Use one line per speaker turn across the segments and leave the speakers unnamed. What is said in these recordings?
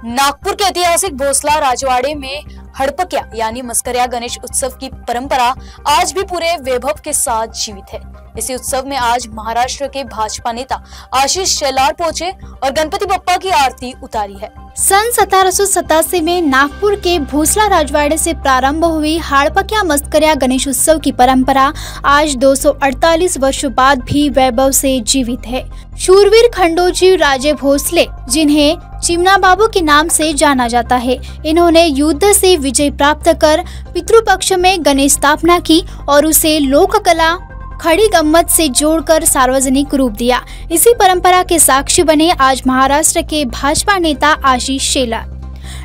नागपुर के ऐतिहासिक भोसला राजवाड़े में हड़पकिया यानी मस्करिया गणेश उत्सव की परंपरा आज भी पूरे वैभव के साथ जीवित है। इसी उत्सव में आज महाराष्ट्र के भाजपा नेता आशीष शेलार पहुंचे और गणपति बप्पा की आरती उतारी है।
सन 1787 में नागपुर के भोसला राजवाड़े से प्रारंभ हुई हड़पकिया मस्करिया गणेश उत्सव की परंपरा आज 248 वर्षों बाद भी वैभव से जीवित है। शूरवीर खंडोजी राजे भोसले, जिन्हें चिमना बाबू के नाम से जाना जाता है, इन्होंने युद्ध से विजय प्राप्त कर पितृपक्ष में गणेश स्थापना की और उसे लोक कला खड़ी गम्मत से जोड़कर सार्वजनिक रूप दिया। इसी परंपरा के साक्षी बने आज महाराष्ट्र के भाजपा नेता आशीष शेलार।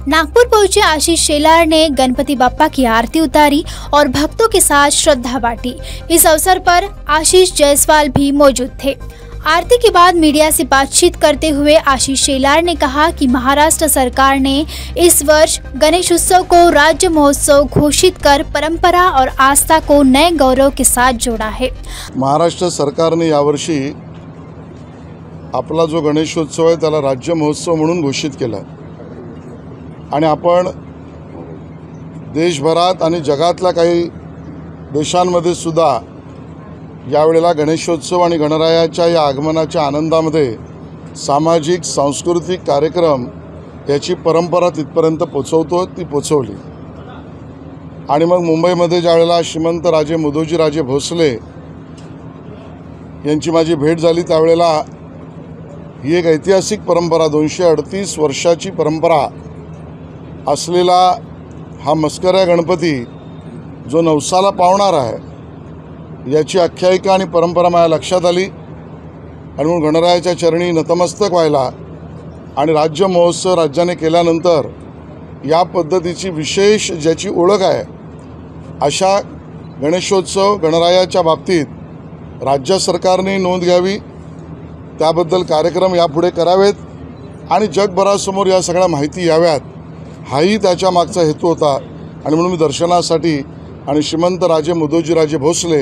नागपुर पहुंचे आशीष शेलार ने गणपति बप्पा की आरती उतारी और भक्तों के साथ श्रद्धा बांटी। इस अवसर पर आशीष जायसवाल भी मौजूद थे। आरती के बाद मीडिया से बातचीत करते हुए आशीष शेलार ने कहा कि महाराष्ट्र सरकार ने इस वर्ष गणेश उत्सव को राज्य महोत्सव घोषित कर परंपरा और आस्था को नए गौरव के साथ जोड़ा है।
महाराष्ट्र सरकारने यावर्षी आपला जो गणेशोत्सव आहे त्याला राज्य महोत्सव म्हणून घोषित केला आणि आपण देशभरात आणि जगातल्या काही देशांमध्ये सुद्धा यावेळेला गणेशोत्सव आणि गणरायाच्या या आगमनाच्या आनंदामध्ये सामाजिक सांस्कृतिक कार्यक्रम याची परंपरा तिथपर्यंत पोचवतो ती पोचवली। आणि मग मुंबईमध्ये ज्यावेळेला श्रीमंत राजे मुदोजी राजे भोसले यांची माझी भेट झाली त्यावेळेला ही एक ऐतिहासिक परंपरा 238 वर्षाची परंपरा असलेला हा मस्करिया गणपती जो नवसाला पावणार आहे याची आख्यायिका आणि परंपरा माझ्या लक्षात आली आणि म्हणून गणरायाच्या चरणी नतमस्तक व्हायला आणि राज्य महोत्सव राज्याने केल्यानंतर या पद्धतीची विशेष ज्याची ओळख आहे अशा गणेशोत्सव गणरायाच्या बाबतीत राज्य सरकारने नोंद घ्यावी, त्याबद्दल कार्यक्रम यापुढे करावेत आणि जगभरासमोर या सगळ्या माहिती याव्यात, हाही त्याच्या मागचा हेतू होता। आणि म्हणून मी दर्शनासाठी आणि श्रीमंत राजे मुदोजी राजे भोसले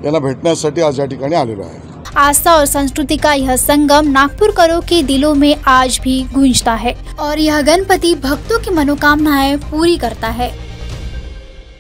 यांना भेटण्यासाठी आज या ठिकाणी आलेलो आहे।
आस्था और संस्कृति का यह संगम नागपुरकरों के दिलों में आज भी गूंजता है और यह गणपति भक्तों की मनोकामनाएं पूरी करता है।